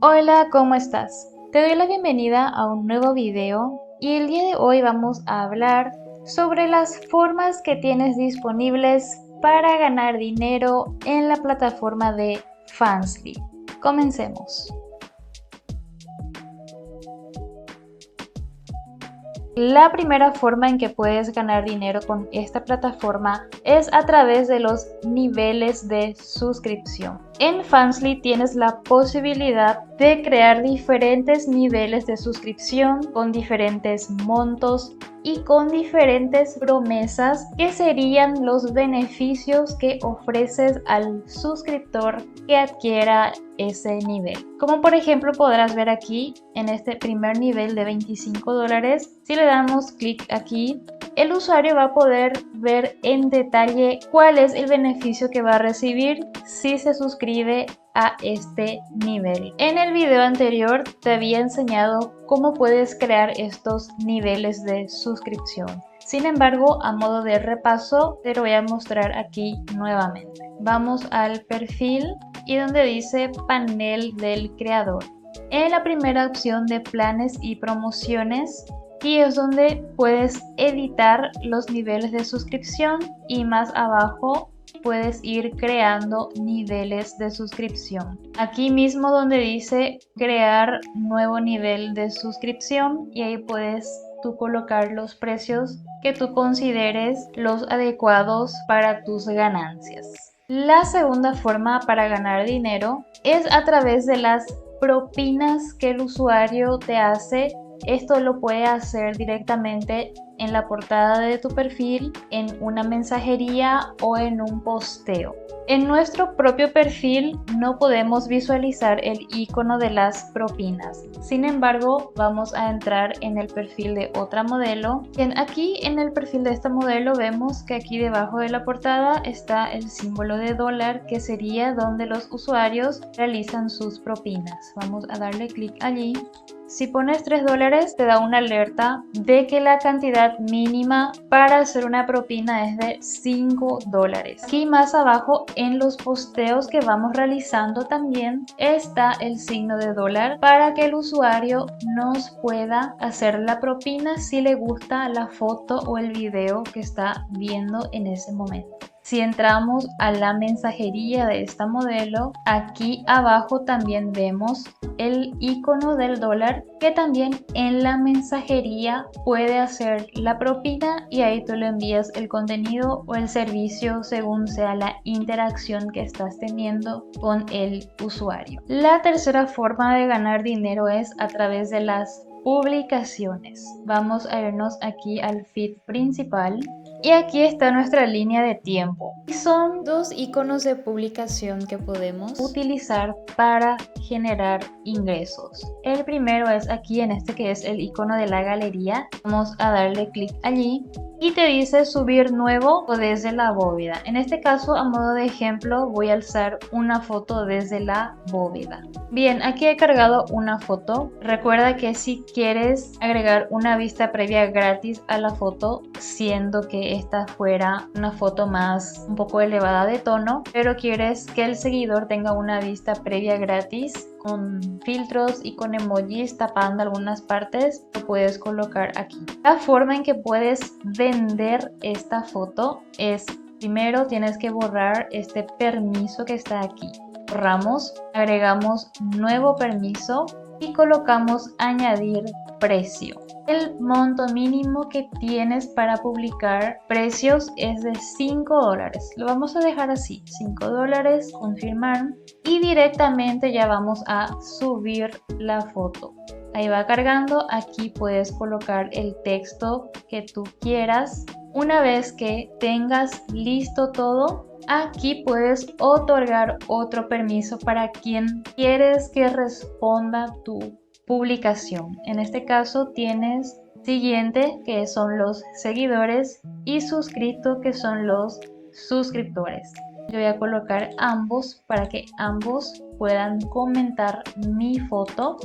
Hola, ¿cómo estás? Te doy la bienvenida a un nuevo video y el día de hoy vamos a hablar sobre las formas que tienes disponibles para ganar dinero en la plataforma de Fansly. Comencemos. La primera forma en que puedes ganar dinero con esta plataforma es a través de los niveles de suscripción. En Fansly tienes la posibilidad de crear diferentes niveles de suscripción con diferentes montos y con diferentes promesas que serían los beneficios que ofreces al suscriptor que adquiera ese nivel. Como por ejemplo podrás ver aquí en este primer nivel de $25, si le damos clic aquí, el usuario va a poder ver en detalle cuál es el beneficio que va a recibir si se suscribe a este nivel. En el video anterior te había enseñado cómo puedes crear estos niveles de suscripción. Sin embargo, a modo de repaso, te lo voy a mostrar aquí nuevamente. Vamos al perfil y donde dice panel del creador. En la primera opción de planes y promociones, aquí es donde puedes editar los niveles de suscripción y más abajo puedes ir creando niveles de suscripción. Aquí mismo donde dice crear nuevo nivel de suscripción y ahí puedes tú colocar los precios que tú consideres los adecuados para tus ganancias. La segunda forma para ganar dinero es a través de las propinas que el usuario te hace. Esto lo puede hacer directamente en la portada de tu perfil, en una mensajería o en un posteo. En nuestro propio perfil no podemos visualizar el icono de las propinas. Sin embargo, vamos a entrar en el perfil de otra modelo. Aquí en el perfil de esta modelo vemos que aquí debajo de la portada está el símbolo de dólar, que sería donde los usuarios realizan sus propinas. Vamos a darle clic allí. Si pones $3 te da una alerta de que la cantidad mínima para hacer una propina es de $5. Aquí más abajo en los posteos que vamos realizando también está el signo de dólar para que el usuario nos pueda hacer la propina si le gusta la foto o el video que está viendo en ese momento. Si entramos a la mensajería de esta modelo, aquí abajo también vemos el icono del dólar, que también en la mensajería puede hacer la propina y ahí tú le envías el contenido o el servicio según sea la interacción que estás teniendo con el usuario. La tercera forma de ganar dinero es a través de las publicaciones. Vamos a irnos aquí al feed principal. Y aquí está nuestra línea de tiempo. Y son dos iconos de publicación que podemos utilizar para generar ingresos. El primero es aquí en este que es el icono de la galería. Vamos a darle clic allí y te dice subir nuevo o desde la bóveda. En este caso, a modo de ejemplo, voy a alzar una foto desde la bóveda. Bien, aquí he cargado una foto. Recuerda que si quieres agregar una vista previa gratis a la foto, siendo que esta fuera una foto más un poco elevada de tono, pero quieres que el seguidor tenga una vista previa gratis con filtros y con emojis tapando algunas partes, lo puedes colocar aquí. La forma en que puedes vender esta foto es, primero tienes que borrar este permiso que está aquí. Borramos, agregamos nuevo permiso y colocamos añadir precio. El monto mínimo que tienes para publicar precios es de $5. Lo vamos a dejar así, $5, confirmar y directamente ya vamos a subir la foto. Ahí va cargando, aquí puedes colocar el texto que tú quieras. Una vez que tengas listo todo, aquí puedes otorgar otro permiso para quien quieres que responda tu publicación. En este caso tienes siguiente, que son los seguidores, y suscrito, que son los suscriptores. Yo voy a colocar ambos para que ambos puedan comentar mi foto,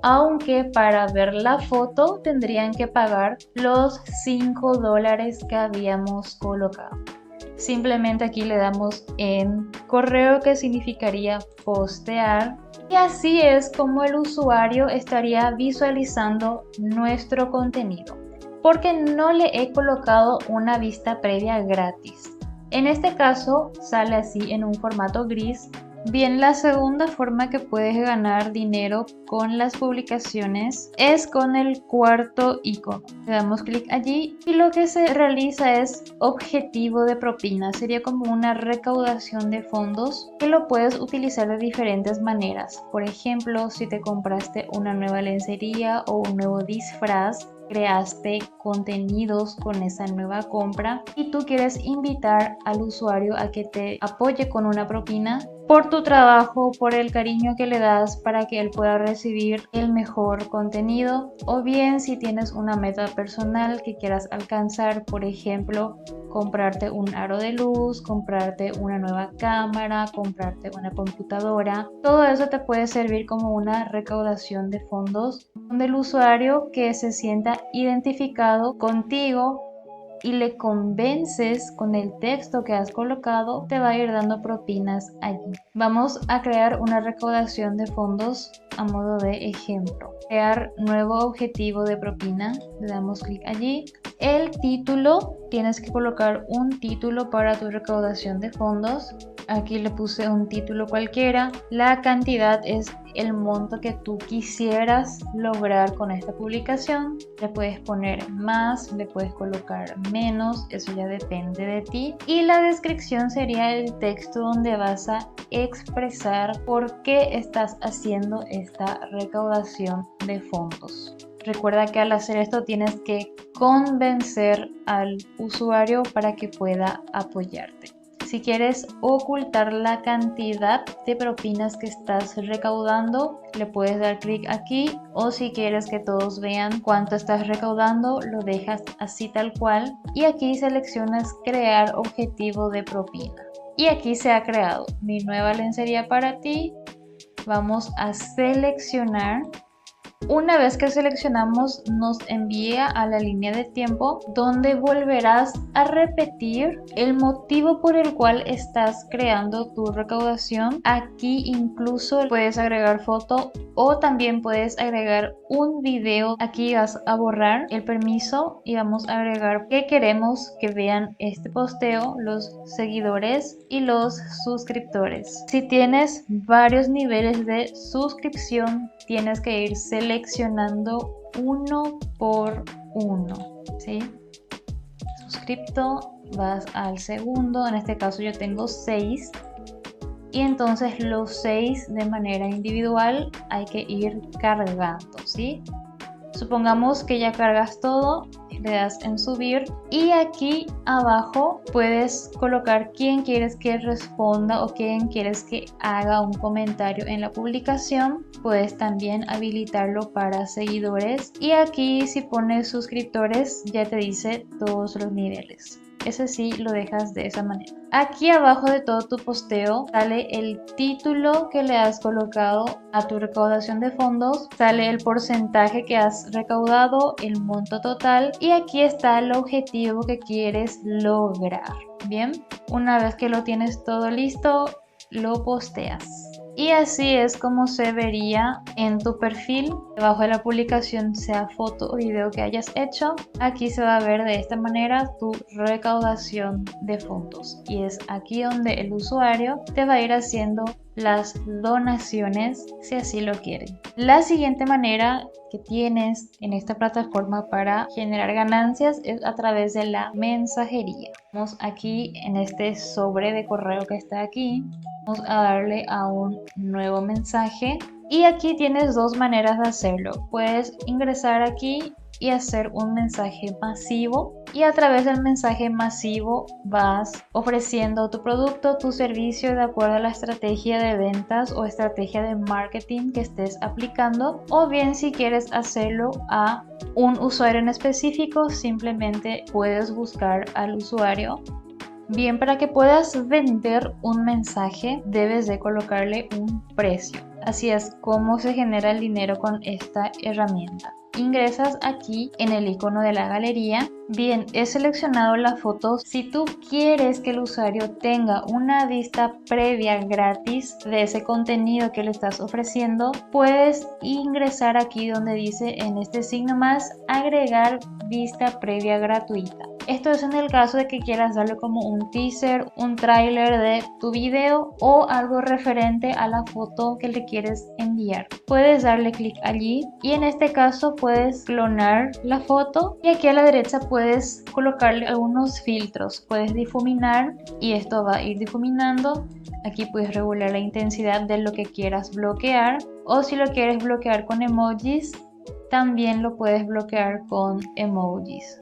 aunque para ver la foto tendrían que pagar los $5 que habíamos colocado. Simplemente aquí le damos en correo, que significaría postear, Y así es como el usuario estaría visualizando nuestro contenido, porque no le he colocado una vista previa gratis. En este caso sale así en un formato gris. Bien, la segunda forma que puedes ganar dinero con las publicaciones es con el cuarto icono. Le damos clic allí y lo que se realiza es objetivo de propina. Sería como una recaudación de fondos que lo puedes utilizar de diferentes maneras. Por ejemplo, si te compraste una nueva lencería o un nuevo disfraz, creaste contenidos con esa nueva compra y tú quieres invitar al usuario a que te apoye con una propina por tu trabajo, por el cariño que le das para que él pueda recibir el mejor contenido, o bien si tienes una meta personal que quieras alcanzar, por ejemplo, comprarte un aro de luz, comprarte una nueva cámara, comprarte una computadora. Todo eso te puede servir como una recaudación de fondos donde el usuario que se sienta identificado contigo y le convences con el texto que has colocado, te va a ir dando propinas allí. Vamos a crear una recaudación de fondos a modo de ejemplo. Crear nuevo objetivo de propina, le damos clic allí. El título, tienes que colocar un título para tu recaudación de fondos. Aquí le puse un título cualquiera. La cantidad es el monto que tú quisieras lograr con esta publicación. Le puedes poner más, le puedes colocar menos, eso ya depende de ti. Y la descripción sería el texto donde vas a expresar por qué estás haciendo esta recaudación de fondos. Recuerda que al hacer esto tienes que convencer al usuario para que pueda apoyarte. Si quieres ocultar la cantidad de propinas que estás recaudando, le puedes dar clic aquí, o si quieres que todos vean cuánto estás recaudando, lo dejas así tal cual y aquí seleccionas crear objetivo de propina. Y aquí se ha creado mi nueva lencería para ti. Vamos a seleccionar. Una vez que seleccionamos, nos envía a la línea de tiempo donde volverás a repetir el motivo por el cual estás creando tu recaudación. Aquí incluso puedes agregar foto o también puedes agregar un video. Aquí vas a borrar el permiso y vamos a agregar que queremos que vean este posteo, los seguidores y los suscriptores. Si tienes varios niveles de suscripción, tienes que ir seleccionando uno por uno, ¿sí? Suscripto, vas al segundo, en este caso yo tengo 6 y entonces los 6 de manera individual hay que ir cargando, ¿sí? Supongamos que ya cargas todo, le das en subir y aquí abajo puedes colocar quién quieres que responda o quién quieres que haga un comentario en la publicación. Puedes también habilitarlo para seguidores y aquí si pones suscriptores ya te dice todos los niveles. Ese sí lo dejas de esa manera. Aquí abajo de todo tu posteo sale el título que le has colocado a tu recaudación de fondos, sale el porcentaje que has recaudado, el monto total y aquí está el objetivo que quieres lograr. Bien, una vez que lo tienes todo listo, lo posteas. Y así es como se vería en tu perfil, debajo de la publicación, sea foto o video que hayas hecho. Aquí se va a ver de esta manera tu recaudación de fondos. Y es aquí donde el usuario te va a ir haciendo las donaciones si así lo quieren. La siguiente manera que tienes en esta plataforma para generar ganancias es a través de la mensajería. Vamos aquí en este sobre de correo que está aquí. Vamos a darle a un nuevo mensaje y aquí tienes dos maneras de hacerlo. Puedes ingresar aquí y hacer un mensaje masivo y a través del mensaje masivo vas ofreciendo tu producto, tu servicio de acuerdo a la estrategia de ventas o estrategia de marketing que estés aplicando, o bien si quieres hacerlo a un usuario en específico, simplemente puedes buscar al usuario. Bien, para que puedas vender un mensaje debes de colocarle un precio. Así es como se genera el dinero con esta herramienta. ingresas aquí en el icono de la galería. Bien, he seleccionado la foto. Si tú quieres que el usuario tenga una vista previa gratis de ese contenido que le estás ofreciendo, puedes ingresar aquí donde dice en este signo más, agregar vista previa gratuita. Esto es en el caso de que quieras darle como un teaser, un tráiler de tu video o algo referente a la foto que le quieres enviar. Puedes darle clic allí y en este caso puedes clonar la foto y aquí a la derecha puedes colocarle algunos filtros. Puedes difuminar y esto va a ir difuminando. Aquí puedes regular la intensidad de lo que quieras bloquear o si lo quieres bloquear con emojis, también lo puedes bloquear con emojis.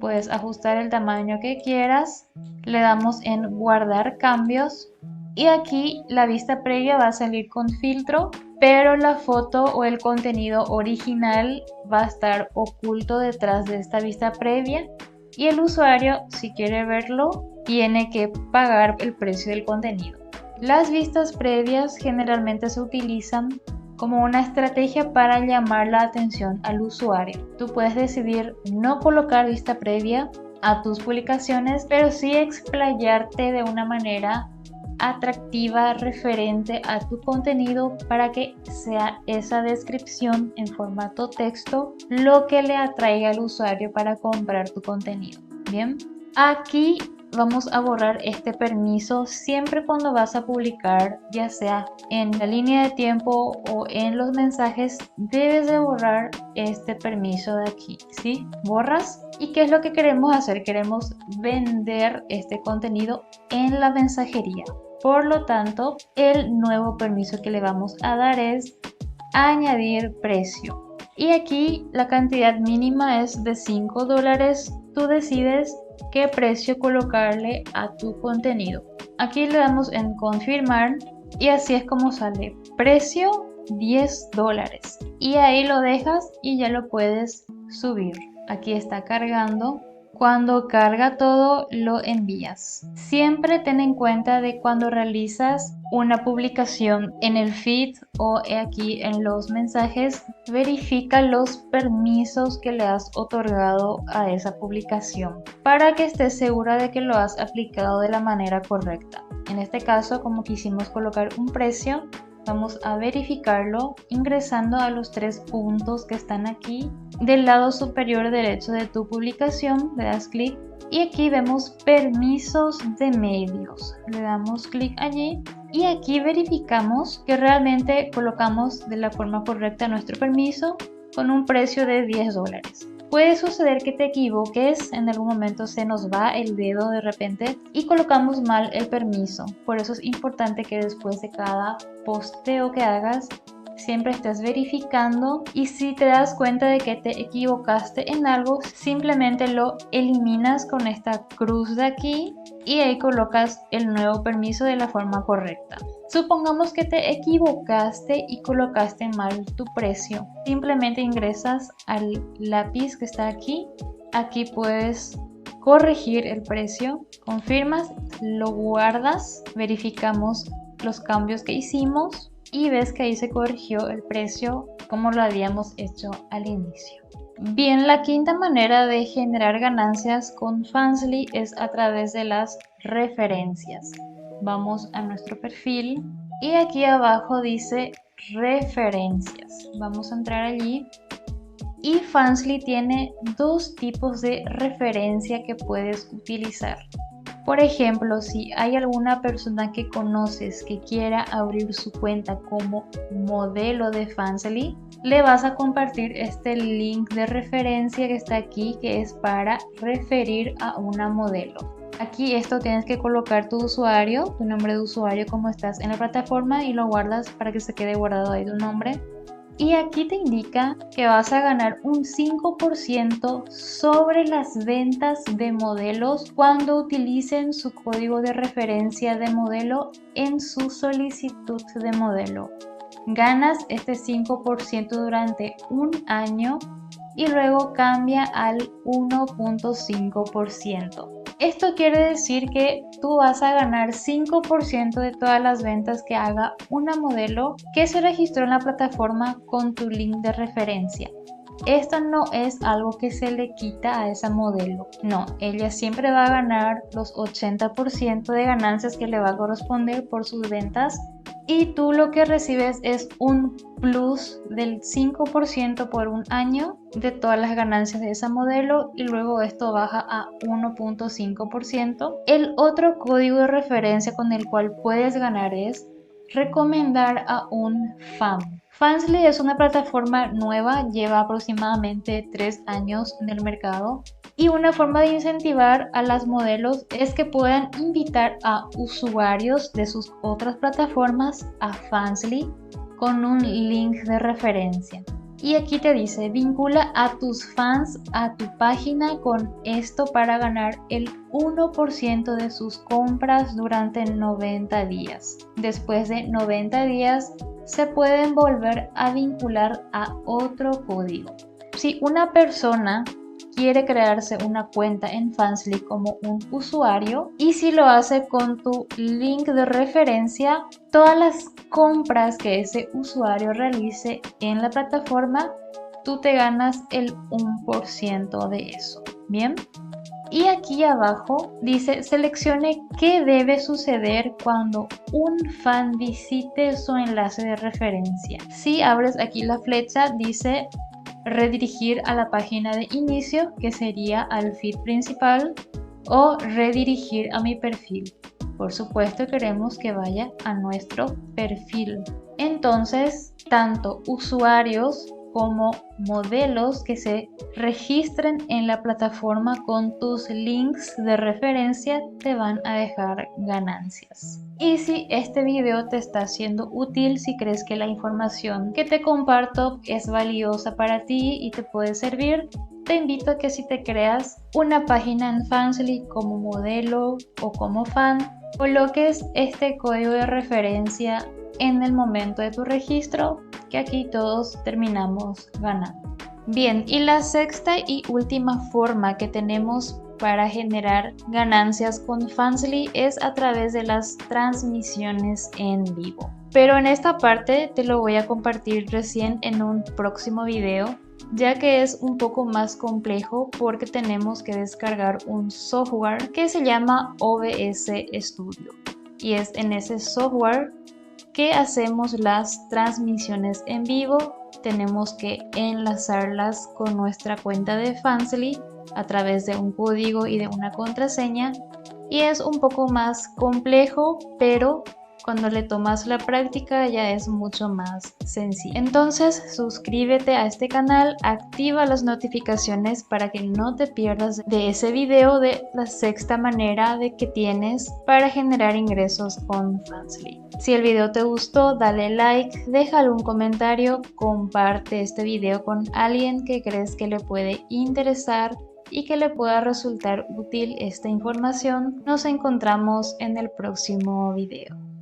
Puedes ajustar el tamaño que quieras, le damos en guardar cambios y aquí la vista previa va a salir con filtro, pero la foto o el contenido original va a estar oculto detrás de esta vista previa y el usuario, si quiere verlo, tiene que pagar el precio del contenido. Las vistas previas generalmente se utilizan como una estrategia para llamar la atención al usuario. Tú puedes decidir no colocar vista previa a tus publicaciones, pero sí explayarte de una manera atractiva referente a tu contenido para que sea esa descripción en formato texto lo que le atraiga al usuario para comprar tu contenido. Bien, aquí vamos a borrar este permiso siempre cuando vas a publicar, ya sea en la línea de tiempo o en los mensajes, debes de borrar este permiso de aquí, ¿sí? Borras. ¿Y qué es lo que queremos hacer? Queremos vender este contenido en la mensajería. Por lo tanto, el nuevo permiso que le vamos a dar es añadir precio. Y aquí la cantidad mínima es de $5. Tú decides qué precio colocarle a tu contenido. Aquí le damos en confirmar y así es como sale. Precio $10. Y ahí lo dejas y ya lo puedes subir. Aquí está cargando. Cuando carga todo, lo envías. Siempre ten en cuenta de cuando realizas una publicación en el feed o aquí en los mensajes, verifica los permisos que le has otorgado a esa publicación para que estés segura de que lo has aplicado de la manera correcta. En este caso, como quisimos colocar un precio, vamos a verificarlo ingresando a los 3 puntos que están aquí del lado superior derecho de tu publicación. Le das clic y aquí vemos permisos de medios. Le damos clic allí y aquí verificamos que realmente colocamos de la forma correcta nuestro permiso con un precio de $10. Puede suceder que te equivoques, en algún momento se nos va el dedo de repente y colocamos mal el permiso. Por eso es importante que después de cada posteo que hagas siempre estés verificando y si te das cuenta de que te equivocaste en algo, simplemente lo eliminas con esta cruz de aquí y ahí colocas el nuevo permiso de la forma correcta. Supongamos que te equivocaste y colocaste mal tu precio. Simplemente ingresas al lápiz que está aquí. Aquí puedes corregir el precio, confirmas, lo guardas, verificamos los cambios que hicimos y ves que ahí se corrigió el precio como lo habíamos hecho al inicio. Bien, la quinta manera de generar ganancias con Fansly es a través de las referencias. Vamos a nuestro perfil y aquí abajo dice referencias. Vamos a entrar allí y Fansly tiene 2 tipos de referencia que puedes utilizar. Por ejemplo, si hay alguna persona que conoces que quiera abrir su cuenta como modelo de Fansly, le vas a compartir este link de referencia que está aquí, que es para referir a una modelo. Aquí esto tienes que colocar tu usuario, tu nombre de usuario como estás en la plataforma y lo guardas para que se quede guardado ahí tu nombre. Y aquí te indica que vas a ganar un 5% sobre las ventas de modelos cuando utilicen su código de referencia de modelo en su solicitud de modelo. Ganas este 5% durante un año y luego cambia al 1.5%. Esto quiere decir que tú vas a ganar 5% de todas las ventas que haga una modelo que se registró en la plataforma con tu link de referencia. Esto no es algo que se le quita a esa modelo, no, ella siempre va a ganar los 80% de ganancias que le va a corresponder por sus ventas y tú lo que recibes es un plus del 5% por un año de todas las ganancias de esa modelo y luego esto baja a 1.5%. El otro código de referencia con el cual puedes ganar es recomendar a un fan. Fansly es una plataforma nueva, lleva aproximadamente 3 años en el mercado y una forma de incentivar a las modelos es que puedan invitar a usuarios de sus otras plataformas a Fansly con un link de referencia. Y aquí te dice, vincula a tus fans a tu página con esto para ganar el 1% de sus compras durante 90 días. Después de 90 días se pueden volver a vincular a otro código. Si una persona quiere crearse una cuenta en Fansly como un usuario y si lo hace con tu link de referencia, todas las compras que ese usuario realice en la plataforma, tú te ganas el 1% de eso. Bien. Y aquí abajo dice seleccione qué debe suceder cuando un fan visite su enlace de referencia. Si abres aquí la flecha dice redirigir a la página de inicio, que sería al feed principal, o redirigir a mi perfil. Por supuesto queremos que vaya a nuestro perfil. Entonces, tanto usuarios como modelos que se registren en la plataforma con tus links de referencia te van a dejar ganancias. Y si este video te está siendo útil, si crees que la información que te comparto es valiosa para ti y te puede servir, te invito a que si te creas una página en Fansly como modelo o como fan, coloques este código de referencia en el momento de tu registro, que aquí todos terminamos ganando. Bien, y la sexta y última forma que tenemos para generar ganancias con Fansly es a través de las transmisiones en vivo. Pero en esta parte te lo voy a compartir recién en un próximo video, ya que es un poco más complejo porque tenemos que descargar un software que se llama OBS Studio. Y es en ese software que hacemos las transmisiones en vivo. Tenemos que enlazarlas con nuestra cuenta de Fansly a través de un código y de una contraseña. Y es un poco más complejo, pero cuando le tomas la práctica ya es mucho más sencillo. Entonces suscríbete a este canal, activa las notificaciones para que no te pierdas de ese video de la sexta manera de que tienes para generar ingresos con Fansly. Si el video te gustó, dale like, deja algún comentario, comparte este video con alguien que crees que le puede interesar y que le pueda resultar útil esta información. Nos encontramos en el próximo video.